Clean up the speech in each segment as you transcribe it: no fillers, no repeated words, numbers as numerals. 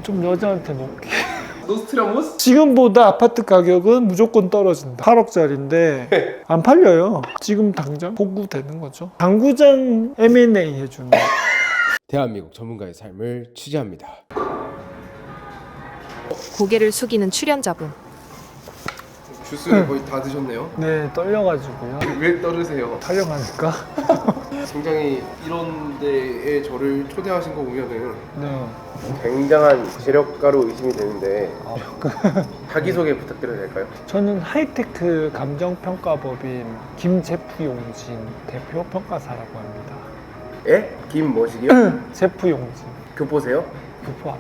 좀 여자한테 먹기. 노스트라모스? 지금보다 아파트 가격은 무조건 떨어진다. 8억짜리인데 안 팔려요. 지금 당장 보구되는 거죠. 당구장 M&A 해주는. 대한민국 전문가의 삶을 취재합니다. 고개를 숙이는 출연자분. 주스를 거의 다 드셨네요. 네, 떨려가지고요. 왜 떨으세요? 촬영하니까. 굉장히 이런 데에 저를 초대하신 거 보면은 네. 굉장한 재력가로 의심이 되는데 자기소개 부탁드려도 될까요? 저는 하이테크 감정평가법인 김제프용진 대표 평가사라고 합니다. 예? 김뭐시기요? 제프용진. 교포세요? 교포 안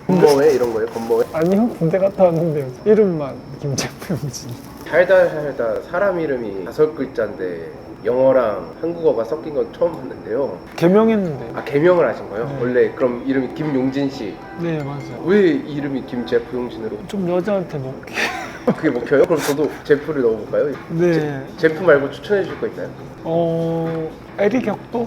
건모회 이런 거예요? 건모회? 아니요, 군대 갔다 왔는데요. 이름만 김제프용진. 살다 사람 이름이 5글자인데 영어랑 한국어가 섞인 건 처음 봤는데요. 개명했는데. 아, 개명을 하신 거예요? 네. 원래 그럼 이름이 김용진 씨. 네, 맞아요. 왜 이름이 김제프용진으로? 좀 여자한테 먹기. 그게 먹혀요? 그럼 저도 제프를 넣어볼까요? 네. 제프 말고 추천해 주실 거 있나요? 에릭 혁도?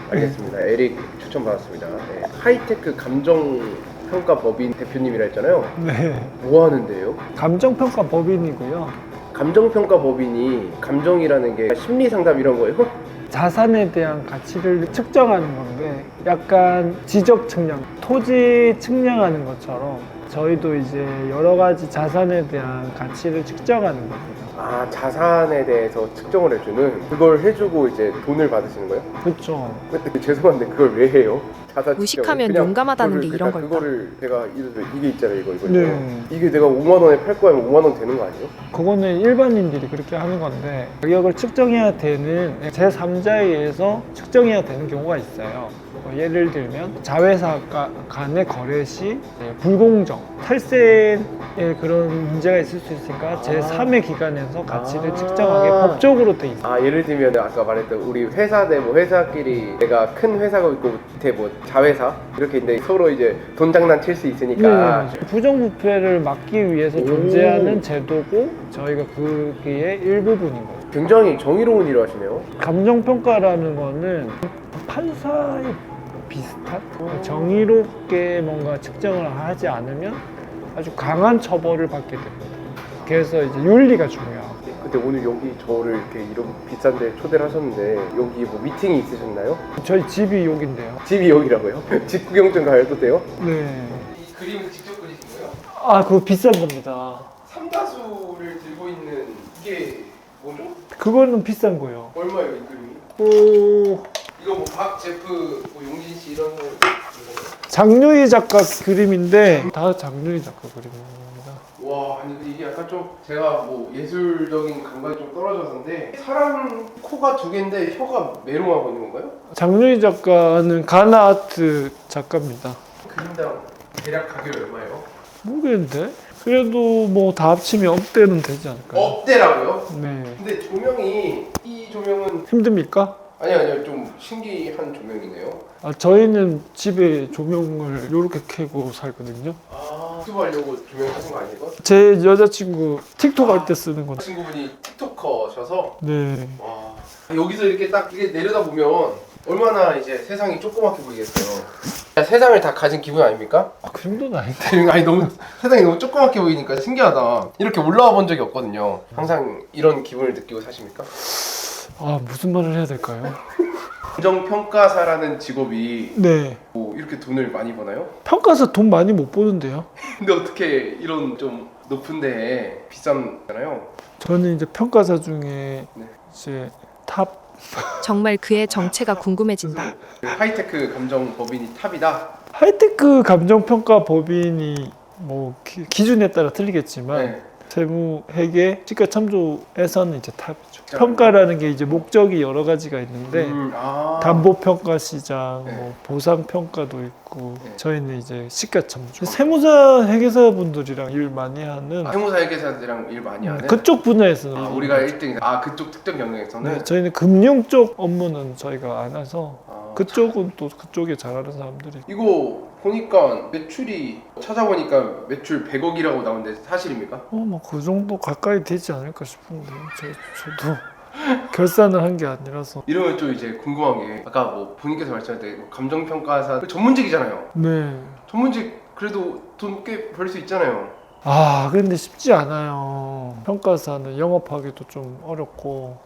알겠습니다. 에릭 추천 받았습니다. 네. 하이테크 감정평가법인 대표님이라 했잖아요. 네. 뭐 하는데요? 감정평가법인이고요. 감정평가법인이 감정이라는 게 심리상담 이런 거예요? 자산에 대한 가치를 측정하는 건데 약간 지적 측량, 토지 측량하는 것처럼 저희도 이제 여러 가지 자산에 대한 가치를 측정하는 겁니다. 아, 자산에 대해서 측정을 해주는 그걸 해주고 이제 돈을 받으시는 거예요? 그렇죠. 근데 죄송한데 그걸 왜 해요? 자산 무식하면 측정을. 그냥 용감하다는 게 그거를 이런 그냥 걸까? 그거를 제가 예를 들어 이게 있잖아요, 이거 네. 이게 내가 5만 원에 팔 거면 5만 원 되는 거 아니에요? 그거는 일반인들이 그렇게 하는 건데 가격을 측정해야 되는 제3자에 의해서 측정해야 되는 경우가 있어요. 예를 들면 자회사 간의 거래 시 불공정, 탈세의 그런 문제가 있을 수 있으니까 제3의 기관에서 가치를 측정하게 법적으로 돼 있어요. 아, 예를 들면 아까 말했던 우리 회사 내 뭐 회사끼리 내가 큰 회사가 있고 밑에 뭐 자회사 이렇게 있는데 서로 이제 돈 장난 칠 수 있으니까 네, 부정부패를 막기 위해서 존재하는 제도고 저희가 그게 일부분인 거예요. 굉장히 정의로운 일을 하시네요. 감정평가라는 거는 판사에 비슷한 정의롭게 뭔가 측정을 하지 않으면 아주 강한 처벌을 받게 됩니다. 그래서 이제 윤리가 중요하고. 근데 오늘 여기 저를 이렇게 이런 비싼 데 초대를 하셨는데 여기 뭐 미팅이 있으셨나요? 저희 집이 여긴데요. 집이 여기라고요? 집 구경 좀 가도 돼요? 네. 이 그림을 직접 그리신 거예요? 아, 그거 비싼 겁니다. 삼다수를 들고 있는 이게 뭐죠? 그거는 비싼 거예요. 얼마예요, 이 그림이? 오, 이거 뭐 박, 제프, 뭐 용진 씨 이런 거 장유희 작가 그림인데 다 장유희 작가 그림입니다. 와, 아니 근데 이게 약간 좀 제가 뭐 예술적인 감각이 좀 떨어졌는데 사람 코가 2개인데 혀가 메롱하고 있는 건가요? 장유희 작가는 가나 아트 작가입니다. 그림당 대략 가격이 얼마예요? 모르겠는데? 그래도 뭐 다 합치면 억대는 되지 않을까요? 억대라고요? 네. 근데 조명이 이 조명은 힘듭니까? 아니요 좀 신기한 조명이네요. 아, 저희는 집에 조명을 이렇게 켜고 살거든요. 아, 유튜브 하려고 조명 사신 거 아니에요? 제 여자친구 틱톡 할 때 쓰는 건데. 친구분이 틱토커셔서 네. 와, 여기서 이렇게 딱 이게 내려다 보면 얼마나 이제 세상이 조그맣게 보이겠어요. 세상을 다 가진 기분 아닙니까? 아, 그 정도는 아닌데. 아니 너무 세상이 너무 조그맣게 보이니까 신기하다. 이렇게 올라와 본 적이 없거든요. 항상 이런 기분을 느끼고 사십니까? 아, 무슨 말을 해야 될까요? 감정평가사라는 직업이 네. 뭐 이렇게 돈을 많이 버나요? 평가사 돈 많이 못 버는데요. 근데 어떻게 이런 좀 높은 데에 비싼잖아요. 저는 이제 평가사 중에 네. 이제 탑. 정말 그의 정체가 궁금해진다. 하이테크 감정법인이 탑이다. 하이테크 감정평가 법인이 뭐 기준에 따라 틀리겠지만 네. 세무, 회계, 시가참조에서는 이제 탑이죠. 자, 평가라는 게 이제 목적이 여러 가지가 있는데 담보평가 시장, 네. 뭐 보상평가도 있고 네. 저희는 이제 시가참조. 세무사, 회계사 분들이랑 일 많이 하는 세무사 회계사들이랑 일 많이 하는 그쪽 분야에서는 우리가 1등이다. 아, 그쪽 특정 영역에서는 네, 저희는 금융 쪽 업무는 저희가 안 해서 아, 그쪽은 또 그쪽에 잘하는 사람들이. 이거 보니까 매출이 찾아보니까 매출 100억이라고 나오는데 사실입니까? 뭐 그 정도 가까이 되지 않을까 싶은데 저도 결산을 한 게 아니라서. 이러면 좀 이제 궁금한 게 아까 뭐 본인께서 말씀하셨는데 감정평가사 전문직이잖아요. 네. 전문직 그래도 돈 꽤 벌 수 있잖아요. 아, 그런데 쉽지 않아요. 평가사는 영업하기도 좀 어렵고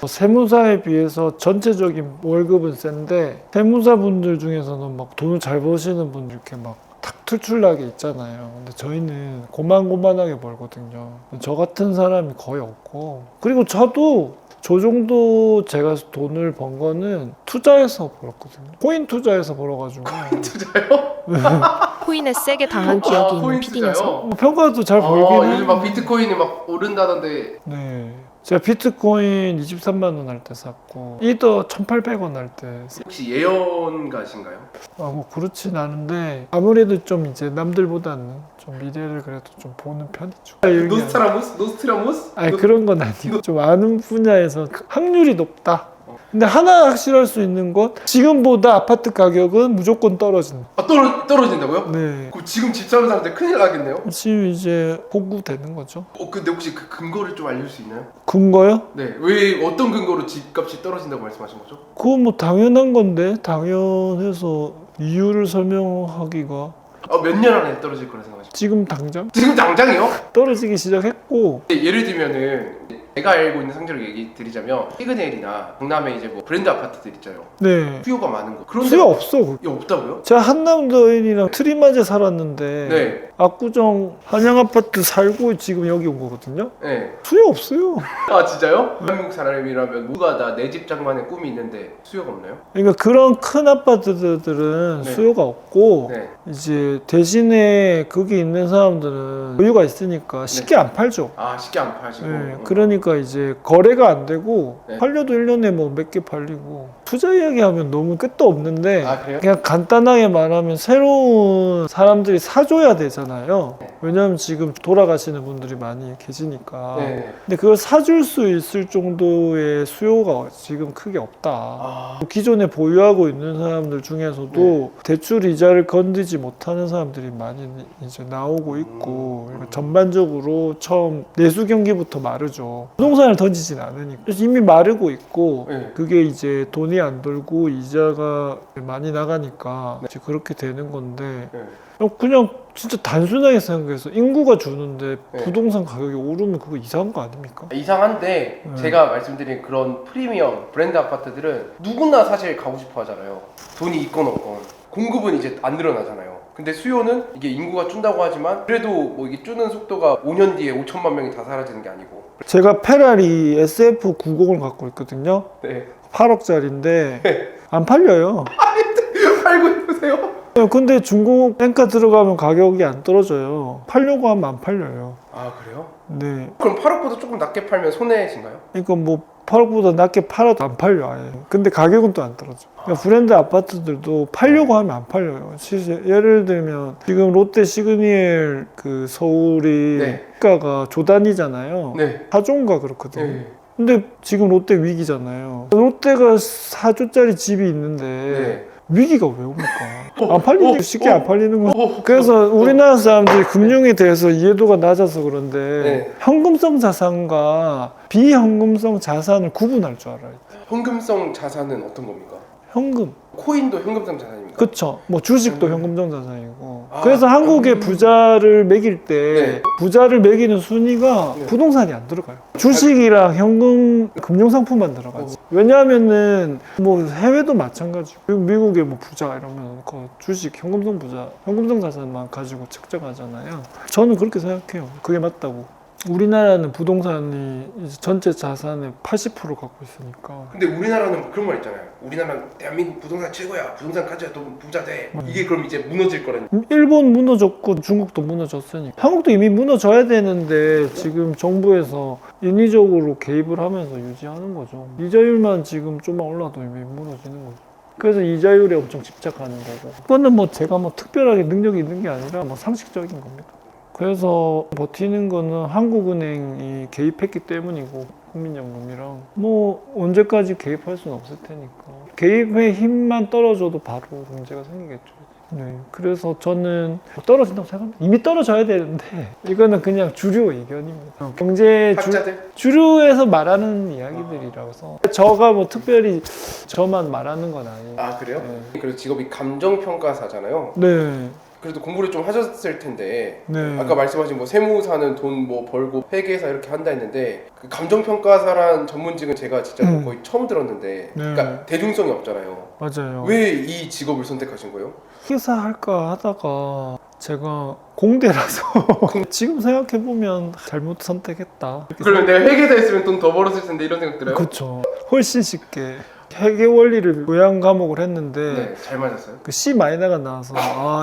세무사에 비해서 전체적인 월급은 센데 세무사분들 중에서는 막 돈을 잘 버시는 분들 이렇게 막 탁 투출나게 있잖아요. 근데 저희는 고만고만하게 벌거든요. 저 같은 사람이 거의 없고, 그리고 저도 저 정도 제가 돈을 번 거는 투자해서 벌었거든요. 코인 투자해서 벌어가지고. 투자요? 코인에 세게 당한 기억이 있는 코인 피디 녀석. 투자요? 평가도 잘 벌긴 요즘 해요. 막 비트코인이 막 오른다던데. 네. 제가 비트코인 23만 원 할 때 샀고 이더 1,800원 할 때 혹시 예언가신가요? 뭐 그렇진 않은데 아무래도 좀 이제 남들보다는 좀 미래를 그래도 좀 보는 편이죠. 노스트라무스? 노스트라무스? 아니 그런 건 아니고 좀 아는 분야에서 확률이 높다. 근데 하나 확실할 수 있는 건 지금보다 아파트 가격은 무조건 떨어진다. 아 떨어진다고요? 네. 그럼 지금 집 사는 사람들 큰일 나겠네요? 지금 이제 보구되는 거죠. 근데 혹시 그 근거를 좀 알려줄 수 있나요? 근거요? 네. 왜 어떤 근거로 집값이 떨어진다고 말씀하신 거죠? 그건 뭐 당연한 건데 당연해서 이유를 설명하기가 몇 년 안에 떨어질 거라 생각하십니까? 지금 당장 지금 당장이요? 떨어지기 시작했고 예를 들면은 제가 알고 있는 상대로 얘기 드리자면 시그넬이나 강남에 이제 뭐 브랜드 아파트들 있잖아요. 네 수요가 많은 거. 그런 수요 데가 없어. 없다고요? 제가 한남더인이랑 트리마제 살았는데 네. 압구정 한양아파트 살고 지금 여기 온 거거든요. 네. 수요 없어요. 아 진짜요? 한국 사람이라면 누가 다 내 집 장만의 꿈이 있는데 수요가 없나요? 그러니까 그런 큰 아파트들은 네. 수요가 없고 네. 이제 대신에 거기 있는 사람들은 여유가 있으니까 쉽게 안 팔죠. 아 쉽게 안 파시고. 네, 그러니까 이제 거래가 안 되고 네. 팔려도 1년에 뭐 몇 개 팔리고 투자 이야기하면 너무 끝도 없는데 아 그래요? 그냥 간단하게 말하면 새로운 사람들이 사줘야 되잖아요. 네. 왜냐하면 지금 돌아가시는 분들이 많이 계시니까. 네. 근데 그걸 사줄 수 있을 정도의 수요가 지금 크게 없다. 아. 기존에 보유하고 있는 사람들 중에서도 네. 대출 이자를 건드지 못하는 사람들이 많이 이제 나오고 있고 그러니까 전반적으로 처음 내수 경기부터 마르죠. 부동산을 던지진 않으니까 그래서 이미 마르고 있고 네. 그게 이제 돈이 안 돌고 이자가 많이 나가니까 네. 이제 그렇게 되는 건데 네. 그냥 진짜 단순하게 생각해서 인구가 주는데 네. 부동산 가격이 오르면 그거 이상한 거 아닙니까? 이상한데 제가 말씀드린 그런 프리미엄 브랜드 아파트들은 누구나 사실 가고 싶어 하잖아요. 돈이 있건 없건 공급은 이제 안 늘어나잖아요. 근데 수요는 이게 인구가 준다고 하지만 그래도 뭐 이게 주는 속도가 5년 뒤에 5천만 명이 다 사라지는 게 아니고. 제가 페라리 SF90을 갖고 있거든요. 네. 8억짜리인데 안 팔려요. 팔고 있으세요? 근데 중고 앵카 들어가면 가격이 안 떨어져요. 팔려고 하면 안 팔려요. 아 그래요? 네. 그럼 8억보다 조금 낮게 팔면 손해신가요? 그러니까 뭐 8억보다 낮게 팔아도 안 팔려 아예. 근데 가격은 또 안 떨어져. 그러니까 브랜드 아파트들도 팔려고 하면 안 팔려요. 예를 들면 지금 롯데 시그니엘 그 서울이 네. 주가가 조단위잖아요. 네. 4조인가 그렇거든요. 네. 근데 지금 롯데 위기잖아요. 롯데가 4조짜리 집이 있는데 네. 위기가 왜 옵니까? 안 팔리니까 쉽게 안 팔리는 거죠. 어. 그래서 우리나라 사람들이 금융에 대해서 이해도가 낮아서 그런데 네. 현금성 자산과 비현금성 자산을 구분할 줄 알아요. 현금성 자산은 어떤 겁니까? 현금. 코인도 현금성 자산입니까? 그쵸. 뭐 주식도 현금성 자산이고. 아, 그래서 한국의 부자를 매길 때 네. 부자를 매기는 순위가 네. 부동산이 안 들어가요. 주식이랑 현금, 금융상품만 들어가지. 왜냐하면은 뭐 해외도 마찬가지고 미국의 뭐 부자 이러면 그 주식, 현금성 부자, 현금성 자산만 가지고 측정하잖아요. 저는 그렇게 생각해요. 그게 맞다고. 우리나라는 부동산이 이제 전체 자산의 80% 갖고 있으니까. 근데 우리나라는 그런 말 있잖아요. 우리나라는 대한민국 부동산 최고야. 부동산 가져야 돈 부자 돼. 이게 그럼 이제 무너질 거라는. 일본 무너졌고 중국도 무너졌으니까 한국도 이미 무너져야 되는데 지금 정부에서 인위적으로 개입을 하면서 유지하는 거죠. 이자율만 지금 좀만 올라도 이미 무너지는 거죠. 그래서 이자율에 엄청 집착하는 거고. 그거는 뭐 제가 뭐 특별하게 능력이 있는 게 아니라 뭐 상식적인 겁니다. 그래서 버티는 거는 한국은행이 개입했기 때문이고 국민연금이랑 뭐 언제까지 개입할 수는 없을 테니까 개입의 힘만 떨어져도 바로 문제가 생기겠죠. 네, 그래서 저는 떨어진다고 생각합니다. 이미 떨어져야 되는데 이거는 그냥 주류 의견입니다. 경제 학자들? 주류에서 말하는 이야기들이라서 저가 뭐 특별히 저만 말하는 건 아니에요. 아 그래요? 네. 그래서 직업이 감정평가사잖아요. 네. 그래도 공부를 좀 하셨을 텐데 네. 아까 말씀하신 뭐 세무사는 돈 뭐 벌고 회계사 이렇게 한다 했는데 그 감정평가사란 전문직은 제가 진짜 거의 처음 들었는데 그러니까 대중성이 없잖아요. 맞아요. 왜 이 직업을 선택하신 거예요? 회사 할까 하다가 제가 공대라서 지금 생각해보면 잘못 선택했다. 그러면 내가 회계사 했으면 돈 더 벌었을 텐데 이런 생각 들어요? 그렇죠. 훨씬 쉽게 회계 원리를 교양 과목을 했는데 네, 잘 맞았어요. 그 C 마이너가 나와서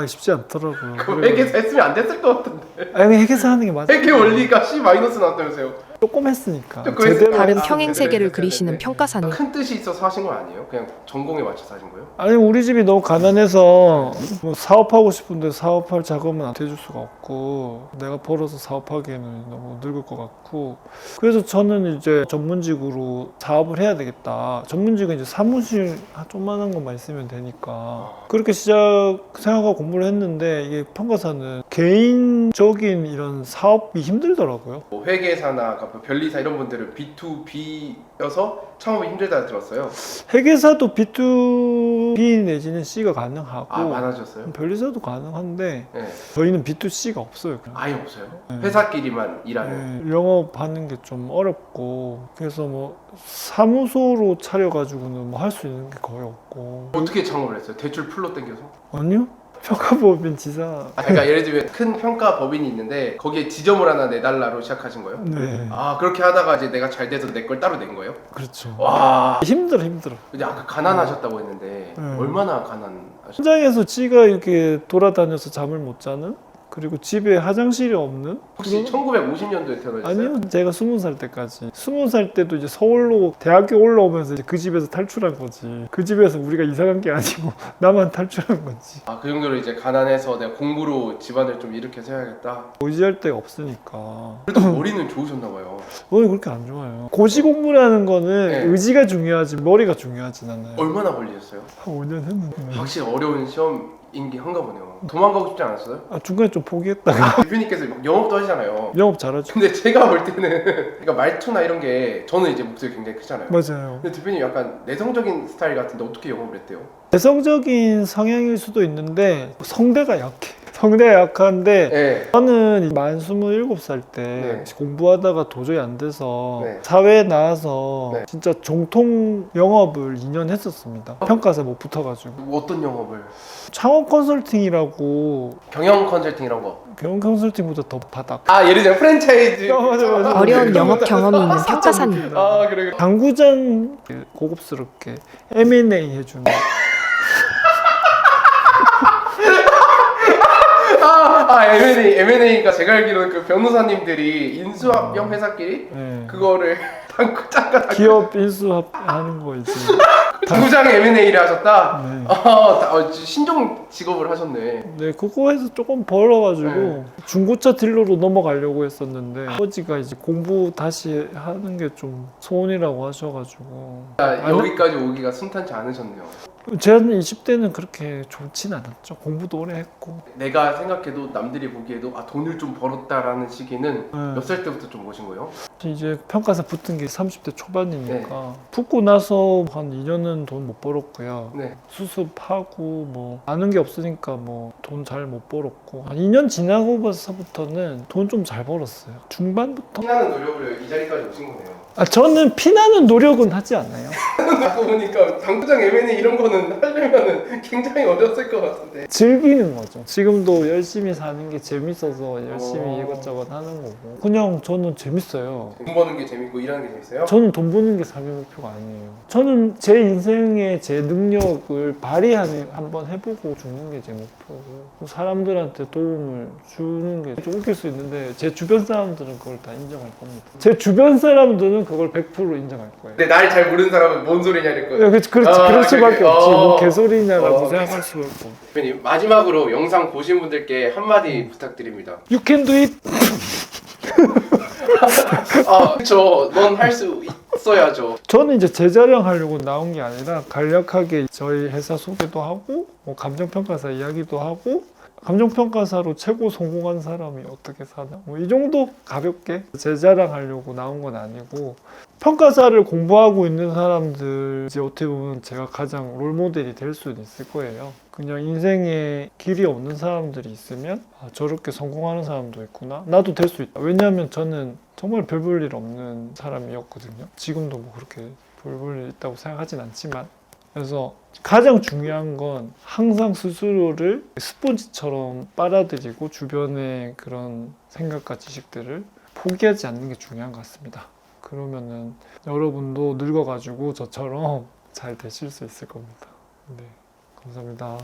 쉽지 않더라고요. 그 회계사 했으면 안 됐을 것 같은데. 아니 회계사 하는 게 맞아요. 회계 원리가 C 마이너스 나왔다면서요? 조금 했으니까 조금 제대로 다른 아, 평행 세계를 네네네네네. 그리시는 평가사님. 큰 뜻이 있어서 하신 건 아니에요? 그냥 전공에 맞춰서 하신 거예요? 아니 우리 집이 너무 가난해서 뭐 사업하고 싶은데 사업할 자금은 안 대줄 수가 없고 내가 벌어서 사업하기에는 너무 늙을 것 같고 그래서 저는 이제 전문직으로 사업을 해야 되겠다. 전문직은 이제 사무실 조그만한 것만 있으면 되니까 그렇게 생각하고 공부를 했는데 이게 평가사는 개인적인 이런 사업이 힘들더라고요. 뭐 회계사나 뭐 변리사 이런 분들은 B2B여서 창업이 힘들다 들었어요. 회계사도 B2B 내지는 C가 가능하고 아, 많아졌어요? 변리사도 가능한데 네. 저희는 B2C가 없어요. 아예 없어요? 회사끼리만 일하는? 네, 영업하는 게 좀 어렵고 그래서 뭐 사무소로 차려가지고는 뭐 할 수 있는 게 거의 없고 어떻게 창업을 했어요? 대출 풀로 땡겨서? 아니요? 평가법인 지사 아, 그러니까 예를 들면 큰 평가 법인이 있는데 거기에 지점을 하나 내달라로 시작하신 거예요? 네 아 그렇게 하다가 이제 내가 잘 돼서 내 걸 따로 낸 거예요? 그렇죠. 와 힘들어 근데 아까 가난하셨다고 했는데 얼마나 가난하셨어요? 현장에서 지가 이렇게 돌아다녀서 잠을 못 자는 그리고 집에 화장실이 없는 혹시 1950년도에 태어나셨어요? 아니요 제가 20살 때까지 20살 때도 이제 서울로 대학교 올라오면서 이제 그 집에서 탈출한 거지 그 집에서 우리가 이사간 게 아니고 나만 탈출한 거지 아 그 정도로 이제 가난해서 내가 공부로 집안을 좀 일으켜서 해야겠다. 의지할 데가 없으니까 그래도 머리는 좋으셨나 봐요. 머리 그렇게 안 좋아요. 고시 공부라는 거는 네. 의지가 중요하지 머리가 중요하진 않아요. 얼마나 걸리셨어요? 한 5년 했는데 확실히 어려운 시험인 게 한가 보네요. 도망가고 싶지 않았어요? 중간에 좀 포기했다가 대표님께서 막 영업도 하시잖아요. 영업 잘하죠. 근데 제가 볼 때는 그러니까 말투나 이런 게 저는 이제 목소리 굉장히 크잖아요. 맞아요. 근데 대표님 약간 내성적인 스타일 같은데 어떻게 영업을 했대요? 내성적인 성향일 수도 있는데 성대가 약해. 성대가 약한데 네. 저는 만 27살 때 네. 공부하다가 도저히 안 돼서 네. 사회에 나와서 네. 진짜 정통 영업을 2년 했었습니다. 평가사 못 붙어가지고 뭐 어떤 영업을? 창업 컨설팅이라고 경영 컨설팅 이런 거. 경영 컨설팅보다 더 바닥. 아 예를 들면 프랜차이즈. 맞아. 어려운 영업 경험이 있는 평가사님. 아 그래. 당구장 고급스럽게 M&A 해주는 M&A가 제가 알기로는 그 변호사님들이 인수합병 회사끼리 네. 그거를 당구장과 기업 인수합하는 거 이제 당구장에 M&A를 하셨다? 네. 신종 직업을 하셨네. 네, 그거 해서 조금 벌어가지고 네. 중고차 딜러로 넘어가려고 했었는데 아버지가 이제 공부 다시 하는 게 좀 소원이라고 하셔가지고 여기까지 오기가 순탄치 않으셨네요. 저는 20대는 그렇게 좋진 않았죠. 공부도 오래 했고 내가 생각해도 남들이 보기에도 돈을 좀 벌었다라는 시기는 네. 몇 살 때부터 좀 보신 거예요? 이제 평가사 붙은 게 30대 초반이니까 네. 붙고 나서 한 2년은 돈 못 벌었고요. 네. 수습하고 뭐 아는 게 없으니까 뭐 돈 잘 못 벌었고 한 2년 지나고서부터는 돈 좀 잘 벌었어요. 중반부터? 피나는 노력으로 이 자리까지 오신 거네요. 저는 피나는 노력은 하지 않아요. 아까 보니까 당구장 M&A 이런 거는 하려면은 굉장히 어려웠을 것 같은데. 즐기는 거죠. 지금도 열심히 사는 게 재밌어서 열심히 오. 이것저것 하는 거고 그냥 저는 재밌어요. 돈 버는 게 재밌고 일하는 게 재밌어요? 저는 돈 버는 게 삶의 목표가 아니에요. 저는 제 인생에 제 능력을 발휘하는 한번 해보고 죽는 게 제 목표고 사람들한테 도움을 주는 게 좀 웃길 수 있는데 제 주변 사람들은 그걸 다 인정할 겁니다. 제 주변 사람들은 그걸 100% 인정할 거예요. 근데 날 잘 모르는 사람은 뭔 소리냐 이럴 거예요. 그럴 수밖에 그렇게. 없지. 뭐 개소리냐라고 어. 생각할 수밖에 없고. 대표님 마지막으로 영상 보신 분들께 한마디 부탁드립니다. You can do it. 그쵸. 넌 할 수 있어야죠. 저는 이제 제자령 하려고 나온 게 아니라 간략하게 저희 회사 소개도 하고 뭐 감정평가사 이야기도 하고 감정평가사로 최고 성공한 사람이 어떻게 사나? 뭐 이 정도 가볍게 제 자랑하려고 나온 건 아니고, 평가사를 공부하고 있는 사람들 이제 어떻게 보면 제가 가장 롤모델이 될 수는 있을 거예요. 그냥 인생에 길이 없는 사람들이 있으면 아, 저렇게 성공하는 사람도 있구나, 나도 될 수 있다. 왜냐하면 저는 정말 별 볼 일 없는 사람이었거든요. 지금도 뭐 그렇게 별 볼 일 있다고 생각하진 않지만, 그래서 가장 중요한 건 항상 스스로를 스폰지처럼 빨아들이고 주변의 그런 생각과 지식들을 포기하지 않는 게 중요한 것 같습니다. 그러면은 여러분도 늙어가지고 저처럼 잘 되실 수 있을 겁니다. 네, 감사합니다.